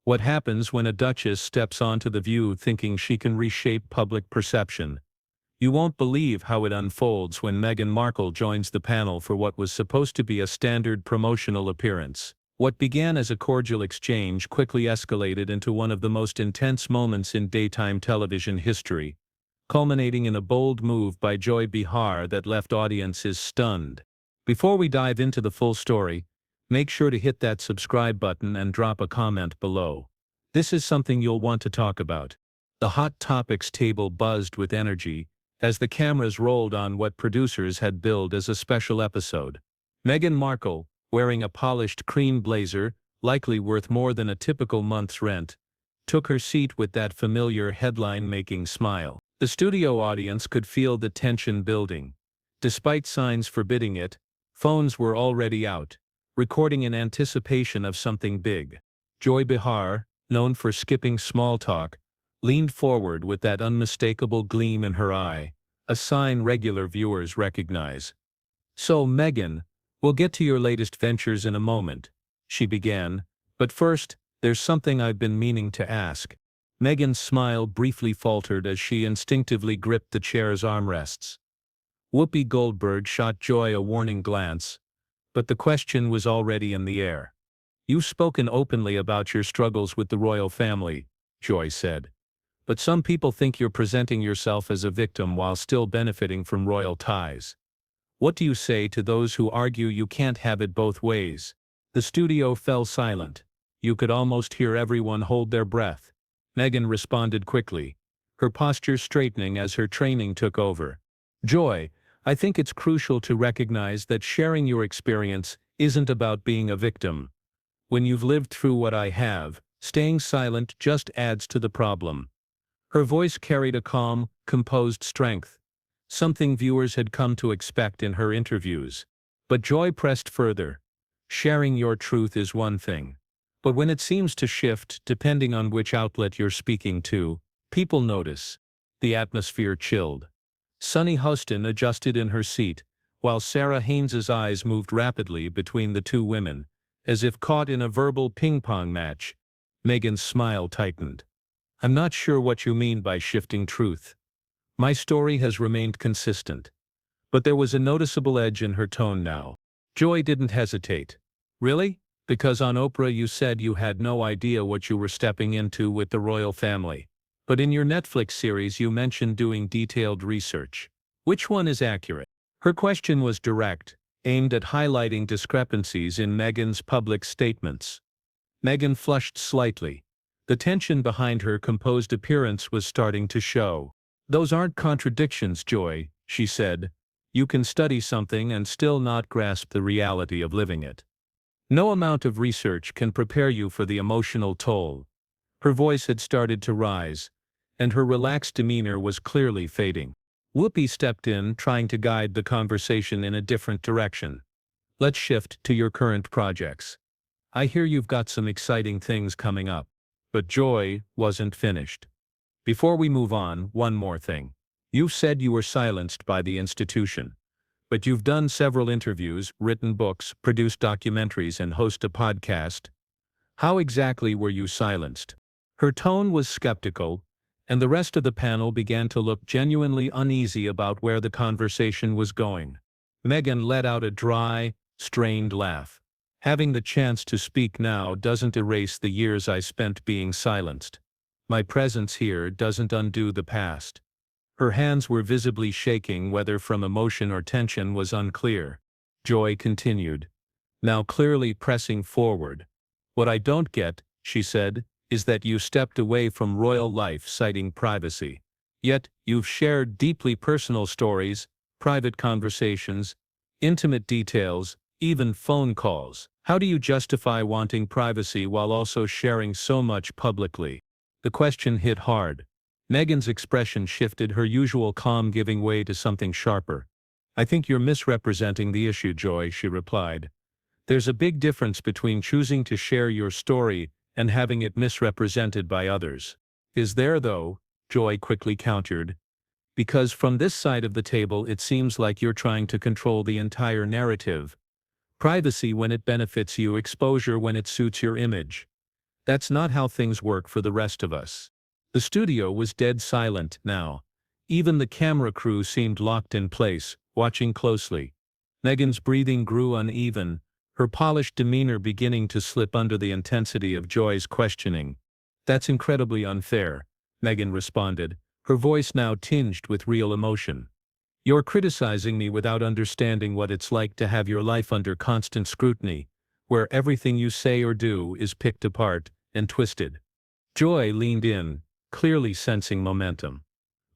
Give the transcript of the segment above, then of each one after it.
What happens when a duchess steps onto the View thinking she can reshape public perception? You won't believe how it unfolds when Meghan Markle joins the panel for what was supposed to be a standard promotional appearance. What began as a cordial exchange quickly escalated into one of the most intense moments in daytime television history, culminating in a bold move by Joy Behar that left audiences stunned. Before we dive into the full story, make sure to hit that subscribe button and drop a comment below. This is something you'll want to talk about. The Hot Topics table buzzed with energy as the cameras rolled on what producers had billed as a special episode. Meghan Markle, wearing a polished cream blazer, likely worth more than a typical month's rent, took her seat with that familiar headline-making smile. The studio audience could feel the tension building. Despite signs forbidding it, phones were already out, recording in anticipation of something big. Joy Behar, known for skipping small talk, leaned forward with that unmistakable gleam in her eye, a sign regular viewers recognize. "So, Meghan, we'll get to your latest ventures in a moment," she began, "but first, there's something I've been meaning to ask." Meghan's smile briefly faltered as she instinctively gripped the chair's armrests. Whoopi Goldberg shot Joy a warning glance, but the question was already in the air. "You've spoken openly about your struggles with the royal family," Joy said. "But some people think you're presenting yourself as a victim while still benefiting from royal ties. What do you say to those who argue you can't have it both ways?" The studio fell silent. You could almost hear everyone hold their breath. Meghan responded quickly, her posture straightening as her training took over. "Joy, I think it's crucial to recognize that sharing your experience isn't about being a victim. When you've lived through what I have, staying silent just adds to the problem." Her voice carried a calm, composed strength, something viewers had come to expect in her interviews. But Joy pressed further. "Sharing your truth is one thing. But when it seems to shift depending on which outlet you're speaking to, people notice." The atmosphere chilled. Sunny Hostin adjusted in her seat, while Sarah Haynes's eyes moved rapidly between the two women, as if caught in a verbal ping-pong match. Meghan's smile tightened. "I'm not sure what you mean by shifting truth. My story has remained consistent." But there was a noticeable edge in her tone now. Joy didn't hesitate. "Really? Because on Oprah you said you had no idea what you were stepping into with the royal family. But in your Netflix series you mentioned doing detailed research. Which one is accurate?" Her question was direct, aimed at highlighting discrepancies in Meghan's public statements. Meghan flushed slightly. The tension behind her composed appearance was starting to show. "Those aren't contradictions, Joy," she said. "You can study something and still not grasp the reality of living it. No amount of research can prepare you for the emotional toll." Her voice had started to rise, and her relaxed demeanor was clearly fading. Whoopi stepped in, trying to guide the conversation in a different direction. "Let's shift to your current projects. I hear you've got some exciting things coming up." But Joy wasn't finished. "Before we move on, one more thing. You've said you were silenced by the institution. But you've done several interviews, written books, produced documentaries, and hosted a podcast. How exactly were you silenced?" Her tone was skeptical, and the rest of the panel began to look genuinely uneasy about where the conversation was going. Meghan let out a dry, strained laugh. "Having the chance to speak now doesn't erase the years I spent being silenced. My presence here doesn't undo the past." Her hands were visibly shaking, whether from emotion or tension was unclear. Joy continued, now clearly pressing forward. "What I don't get," she said, "is that you stepped away from royal life citing privacy. Yet, you've shared deeply personal stories, private conversations, intimate details, even phone calls. How do you justify wanting privacy while also sharing so much publicly?" The question hit hard. Meghan's expression shifted, her usual calm giving way to something sharper. "I think you're misrepresenting the issue, Joy," she replied. "There's a big difference between choosing to share your story and having it misrepresented by others." "Is there though?" Joy quickly countered. "Because from this side of the table it seems like you're trying to control the entire narrative. Privacy when it benefits you, exposure when it suits your image. That's not how things work for the rest of us." The studio was dead silent now. Even the camera crew seemed locked in place, watching closely. Meghan's breathing grew uneven, her polished demeanor beginning to slip under the intensity of Joy's questioning. "That's incredibly unfair," Meghan responded, her voice now tinged with real emotion. "You're criticizing me without understanding what it's like to have your life under constant scrutiny, where everything you say or do is picked apart and twisted." Joy leaned in, clearly sensing momentum.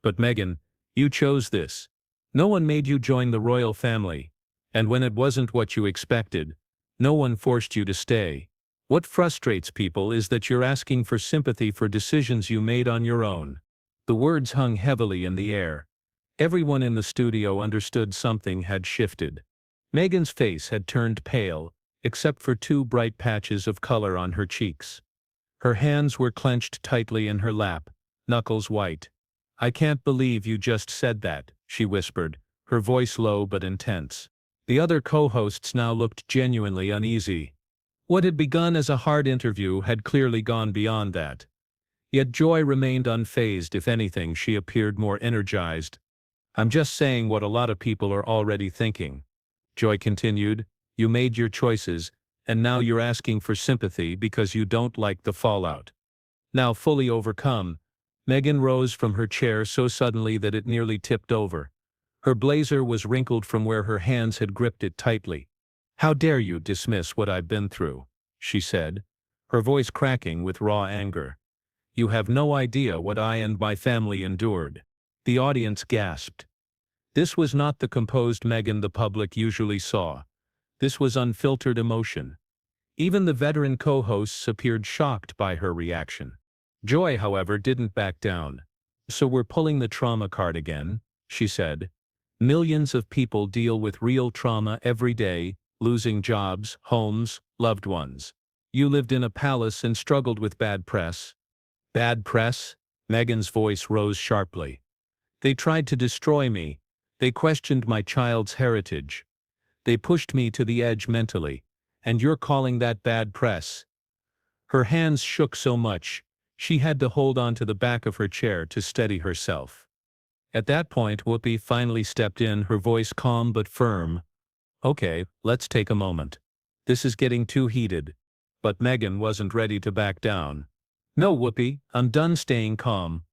"But Meghan, you chose this. No one made you join the royal family. And when it wasn't what you expected, no one forced you to stay. What frustrates people is that you're asking for sympathy for decisions you made on your own." The words hung heavily in the air. Everyone in the studio understood something had shifted. Meghan's face had turned pale, except for two bright patches of color on her cheeks. Her hands were clenched tightly in her lap, knuckles white. "I can't believe you just said that," she whispered, her voice low but intense. The other co-hosts now looked genuinely uneasy. What had begun as a hard interview had clearly gone beyond that. Yet Joy remained unfazed. If anything, she appeared more energized. "I'm just saying what a lot of people are already thinking," Joy continued. "You made your choices, and now you're asking for sympathy because you don't like the fallout." Now fully overcome, Meghan rose from her chair so suddenly that it nearly tipped over. Her blazer was wrinkled from where her hands had gripped it tightly. "How dare you dismiss what I've been through," she said, her voice cracking with raw anger. "You have no idea what I and my family endured." The audience gasped. This was not the composed Meghan the public usually saw. This was unfiltered emotion. Even the veteran co-hosts appeared shocked by her reaction. Joy, however, didn't back down. "So we're pulling the trauma card again," she said. "Millions of people deal with real trauma every day, losing jobs, homes, loved ones. You lived in a palace and struggled with bad press." "Bad press?" Meghan's voice rose sharply. "They tried to destroy me. They questioned my child's heritage. They pushed me to the edge mentally. And you're calling that bad press?" Her hands shook so much, she had to hold on to the back of her chair to steady herself. At that point, Whoopi finally stepped in, her voice calm but firm. "Okay, let's take a moment. This is getting too heated." But Meghan wasn't ready to back down. "No, Whoopi, I'm done staying calm.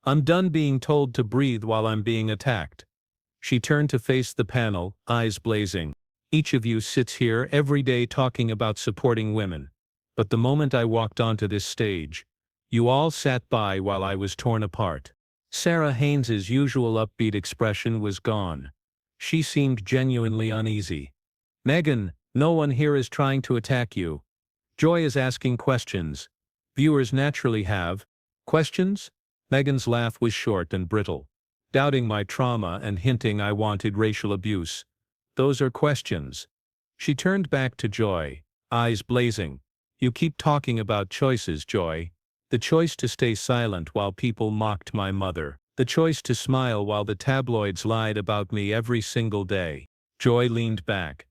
I'm done being told to breathe while I'm being attacked." She turned to face the panel, eyes blazing. "Each of you sits here every day talking about supporting women. But the moment I walked onto this stage, you all sat by while I was torn apart." Sarah Haynes's usual upbeat expression was gone. She seemed genuinely uneasy. "Meghan, no one here is trying to attack you. Joy is asking questions. Viewers naturally have." "Questions?" Meghan's laugh was short and brittle. "Doubting my trauma and hinting I wanted racial abuse. Those are questions." She turned back to Joy, eyes blazing. "You keep talking about choices, Joy. The choice to stay silent while people mocked my mother. The choice to smile while the tabloids lied about me every single day." Joy leaned back,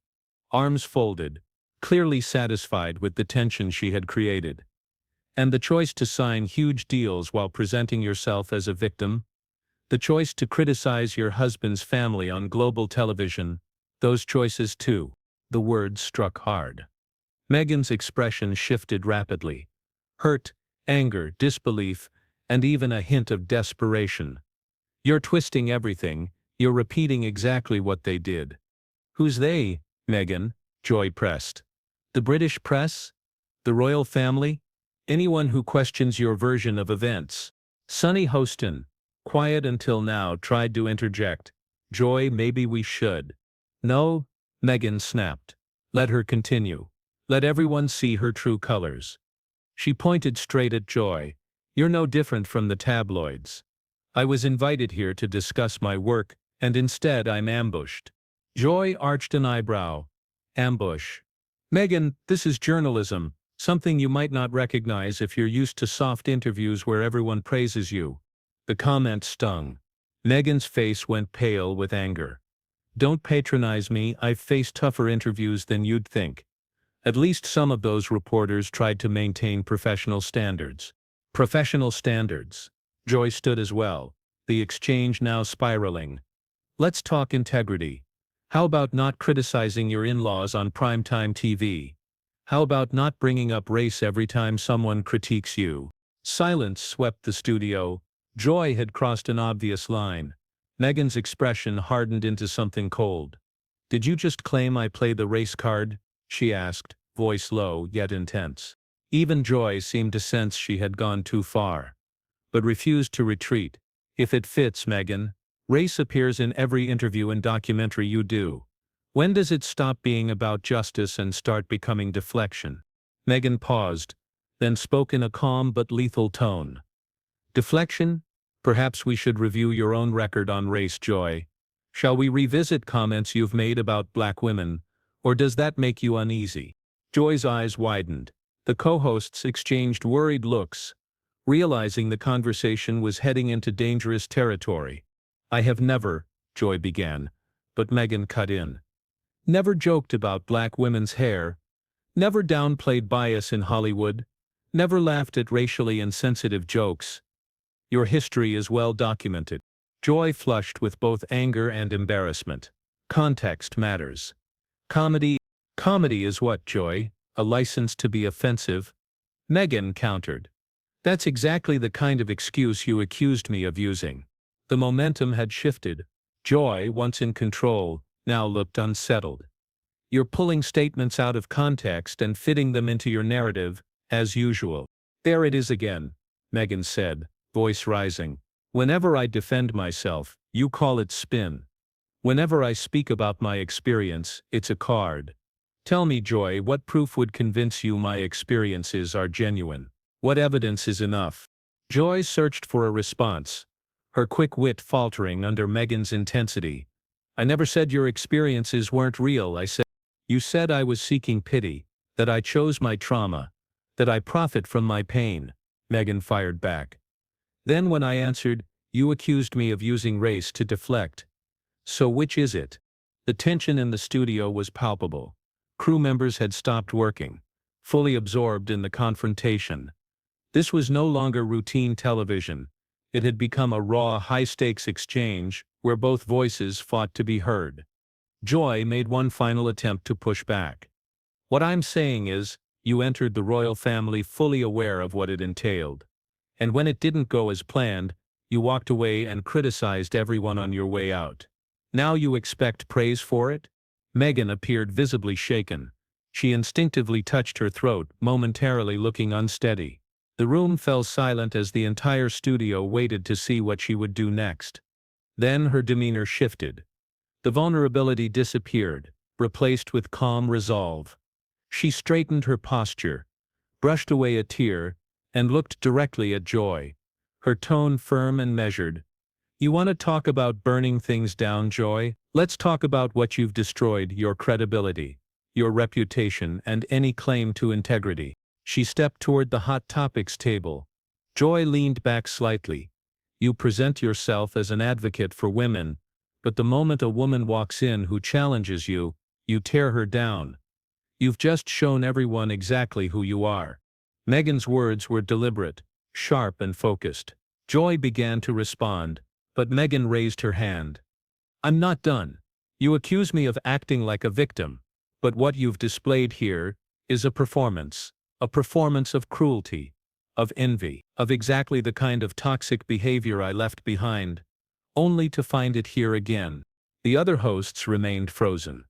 arms folded, clearly satisfied with the tension she had created. "And the choice to sign huge deals while presenting yourself as a victim? The choice to criticize your husband's family on global television? Those choices too." The words struck hard. Meghan's expression shifted rapidly. Hurt, anger, disbelief, and even a hint of desperation. "You're twisting everything. You're repeating exactly what they did." "Who's they, Meghan?" Joy pressed. "The British press? The royal family? Anyone who questions your version of events?" Sunny Hostin, quiet until now, tried to interject. "Joy, maybe we should." "No," Meghan snapped. "Let her continue. Let everyone see her true colors." She pointed straight at Joy. "You're no different from the tabloids. I was invited here to discuss my work, and instead I'm ambushed." Joy arched an eyebrow. "Ambush? Meghan, this is journalism, something you might not recognize if you're used to soft interviews where everyone praises you." The comment stung. Meghan's face went pale with anger. "Don't patronize me. I've faced tougher interviews than you'd think. At least some of those reporters tried to maintain professional standards. Professional standards. Joy stood as well, the exchange now spiraling. Let's talk integrity. How about not criticizing your in-laws on primetime TV? How about not bringing up race every time someone critiques you? Silence swept the studio. Joy had crossed an obvious line. Meghan's expression hardened into something cold. "Did you just claim I play the race card?" she asked, voice low yet intense. Even Joy seemed to sense she had gone too far, but refused to retreat. "If it fits, Meghan. Race appears in every interview and documentary you do. When does it stop being about justice and start becoming deflection?" Meghan paused, then spoke in a calm but lethal tone. "Deflection? Perhaps we should review your own record on race, Joy. Shall we revisit comments you've made about black women, or does that make you uneasy?" Joy's eyes widened. The co-hosts exchanged worried looks, realizing the conversation was heading into dangerous territory. "I have never," Joy began, but Meghan cut in. "Never joked about black women's hair. Never downplayed bias in Hollywood. Never laughed at racially insensitive jokes. Your history is well documented." Joy flushed with both anger and embarrassment. "Context matters. Comedy is what, Joy? A license to be offensive?" Meghan countered. "That's exactly the kind of excuse you accused me of using." The momentum had shifted. Joy, once in control, now looked unsettled. "You're pulling statements out of context and fitting them into your narrative, as usual." "There it is again," Meghan said, voice rising. "Whenever I defend myself, you call it spin. Whenever I speak about my experience, it's a card. Tell me, Joy, what proof would convince you my experiences are genuine? What evidence is enough?" Joy searched for a response, her quick wit faltering under Meghan's intensity. "I never said your experiences weren't real. You said I was seeking pity, that I chose my trauma, that I profit from my pain," Meghan fired back. "Then when I answered, you accused me of using race to deflect. So which is it?" The tension in the studio was palpable. Crew members had stopped working, fully absorbed in the confrontation. This was no longer routine television. It had become a raw, high-stakes exchange where both voices fought to be heard. Joy made one final attempt to push back. "What I'm saying is, you entered the royal family fully aware of what it entailed. And when it didn't go as planned, you walked away and criticized everyone on your way out. Now you expect praise for it?" Meghan appeared visibly shaken. She instinctively touched her throat, momentarily looking unsteady. The room fell silent as the entire studio waited to see what she would do next. Then her demeanor shifted. The vulnerability disappeared, replaced with calm resolve. She straightened her posture, brushed away a tear, and looked directly at Joy, her tone firm and measured. "You want to talk about burning things down, Joy? Let's talk about what you've destroyed: your credibility, your reputation, and any claim to integrity." She stepped toward the hot topics table. Joy leaned back slightly. "You present yourself as an advocate for women, but the moment a woman walks in who challenges you, you tear her down. You've just shown everyone exactly who you are." Meghan's words were deliberate, sharp and focused. Joy began to respond, but Meghan raised her hand. "I'm not done. You accuse me of acting like a victim, but what you've displayed here is a performance of cruelty, of envy, of exactly the kind of toxic behavior I left behind, only to find it here again." The other hosts remained frozen.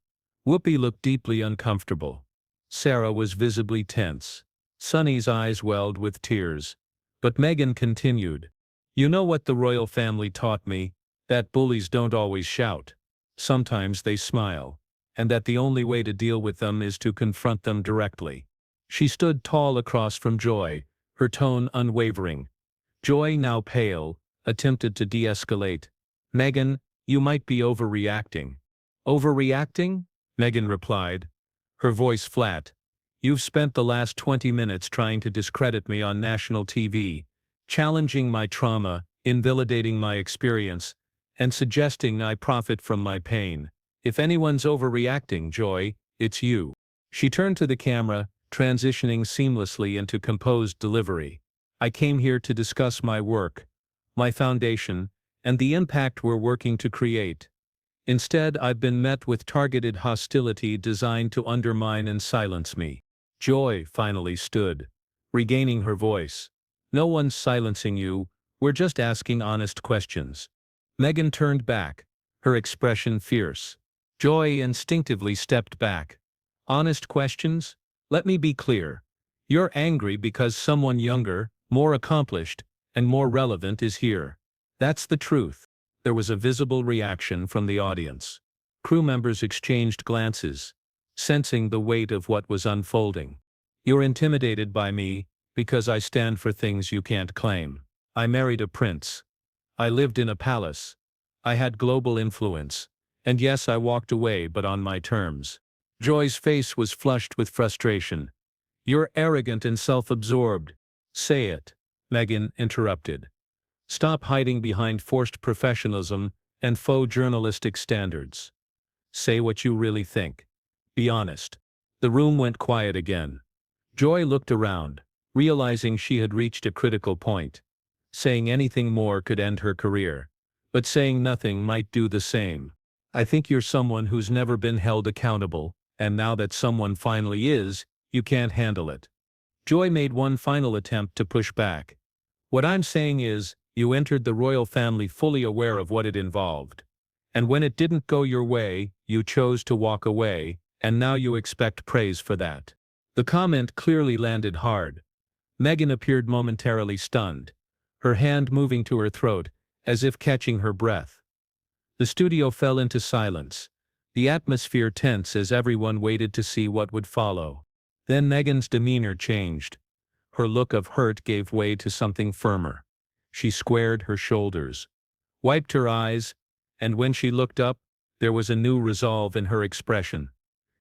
Whoopi looked deeply uncomfortable. Sarah was visibly tense. Sunny's eyes welled with tears. But Meghan continued. "You know what the royal family taught me? That bullies don't always shout. Sometimes they smile. And that the only way to deal with them is to confront them directly." She stood tall across from Joy, her tone unwavering. Joy, now pale, attempted to de-escalate. "Meghan, you might be overreacting." "Overreacting?" Meghan replied, her voice flat. "You've spent the last 20 minutes trying to discredit me on national TV, challenging my trauma, invalidating my experience, and suggesting I profit from my pain. If anyone's overreacting, Joy, it's you." She turned to the camera, transitioning seamlessly into composed delivery. I came here to discuss my work, my foundation, and the impact we're working to create. Instead, I've been met with targeted hostility designed to undermine and silence me. Joy finally stood, regaining her voice. No one's silencing you, we're just asking honest questions. Meghan turned back, her expression fierce. Joy instinctively stepped back. Honest questions? Let me be clear. You're angry because someone younger, more accomplished, and more relevant is here. That's the truth. There was a visible reaction from the audience. Crew members exchanged glances, sensing the weight of what was unfolding. You're intimidated by me, because I stand for things you can't claim. I married a prince. I lived in a palace. I had global influence. And yes, I walked away, but on my terms. Joy's face was flushed with frustration. You're arrogant and self-absorbed. Say it, Meghan interrupted. Stop hiding behind forced professionalism and faux journalistic standards. Say what you really think. Be honest. The room went quiet again. Joy looked around, realizing she had reached a critical point. Saying anything more could end her career. But saying nothing might do the same. I think you're someone who's never been held accountable, and now that someone finally is, you can't handle it. Joy made one final attempt to push back. What I'm saying is, you entered the royal family fully aware of what it involved. And when it didn't go your way, you chose to walk away, and now you expect praise for that. The comment clearly landed hard. Meghan appeared momentarily stunned, her hand moving to her throat, as if catching her breath. The studio fell into silence, the atmosphere tense as everyone waited to see what would follow. Then Meghan's demeanor changed. Her look of hurt gave way to something firmer. She squared her shoulders, wiped her eyes, and when she looked up, there was a new resolve in her expression.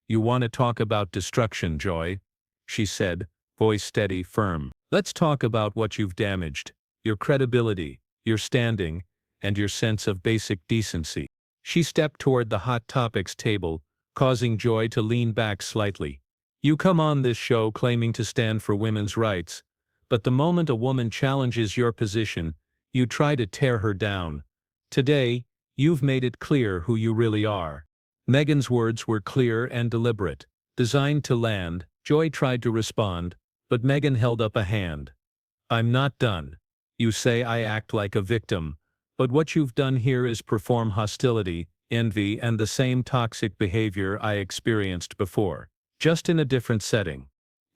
You want to talk about destruction, Joy? She said, voice steady, firm. Let's talk about what you've damaged. Your credibility, your standing, and your sense of basic decency. She stepped toward the hot topics table, causing Joy to lean back slightly. You come on this show claiming to stand for women's rights, but the moment a woman challenges your position, you try to tear her down. Today, you've made it clear who you really are. Meghan's words were clear and deliberate, designed to land. Joy tried to respond, but Meghan held up a hand. I'm not done. You say I act like a victim, but what you've done here is perform hostility, envy, and the same toxic behavior I experienced before, just in a different setting.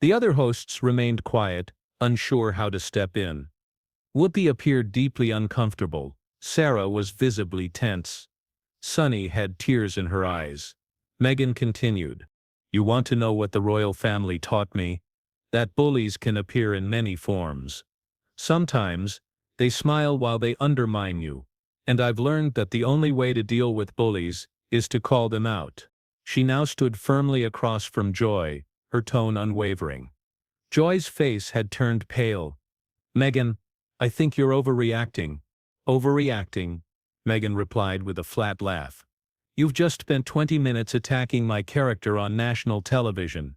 The other hosts remained quiet, unsure how to step in. Whoopi appeared deeply uncomfortable. Sarah was visibly tense. Sunny had tears in her eyes. Meghan continued. You want to know what the royal family taught me? That bullies can appear in many forms. Sometimes, they smile while they undermine you. And I've learned that the only way to deal with bullies is to call them out. She now stood firmly across from Joy, her tone unwavering. Joy's face had turned pale. Meghan, I think you're overreacting. Overreacting, Meghan replied with a flat laugh. You've just spent 20 minutes attacking my character on national television,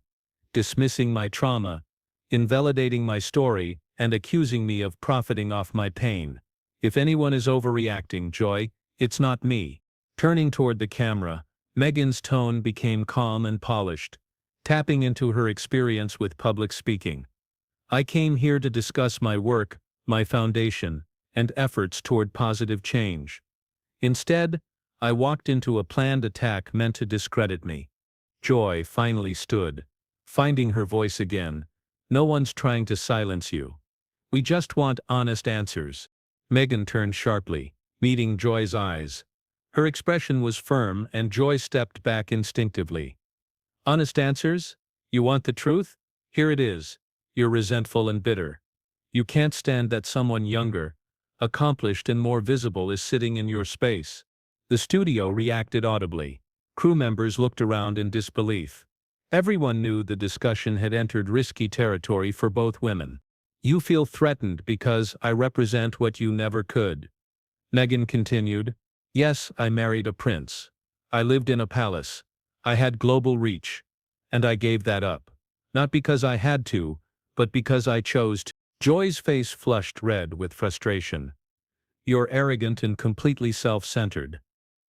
dismissing my trauma, invalidating my story, and accusing me of profiting off my pain. If anyone is overreacting, Joy, it's not me. Turning toward the camera, Meghan's tone became calm and polished, tapping into her experience with public speaking. I came here to discuss my work, my foundation, and efforts toward positive change. Instead, I walked into a planned attack meant to discredit me. Joy finally stood, finding her voice again. No one's trying to silence you. We just want honest answers. Meghan turned sharply, meeting Joy's eyes. Her expression was firm and Joy stepped back instinctively. Honest answers? You want the truth? Here it is. You're resentful and bitter. You can't stand that someone younger, accomplished and more visible is sitting in your space. The studio reacted audibly. Crew members looked around in disbelief. Everyone knew the discussion had entered risky territory for both women. You feel threatened because I represent what you never could. Meghan continued. Yes, I married a prince. I lived in a palace. I had global reach. And I gave that up. Not because I had to, but because I chose to. Joy's face flushed red with frustration. You're arrogant and completely self-centered.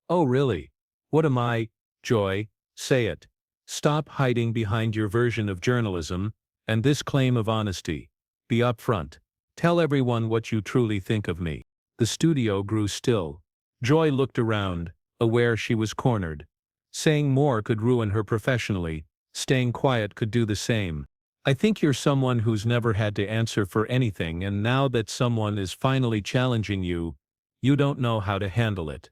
Oh really? What am I? Joy, say it. Stop hiding behind your version of journalism, and this claim of honesty. Be upfront. Tell everyone what you truly think of me. The studio grew still. Joy looked around, aware she was cornered. Saying more could ruin her professionally, staying quiet could do the same. I think you're someone who's never had to answer for anything, and now that someone is finally challenging you, you don't know how to handle it.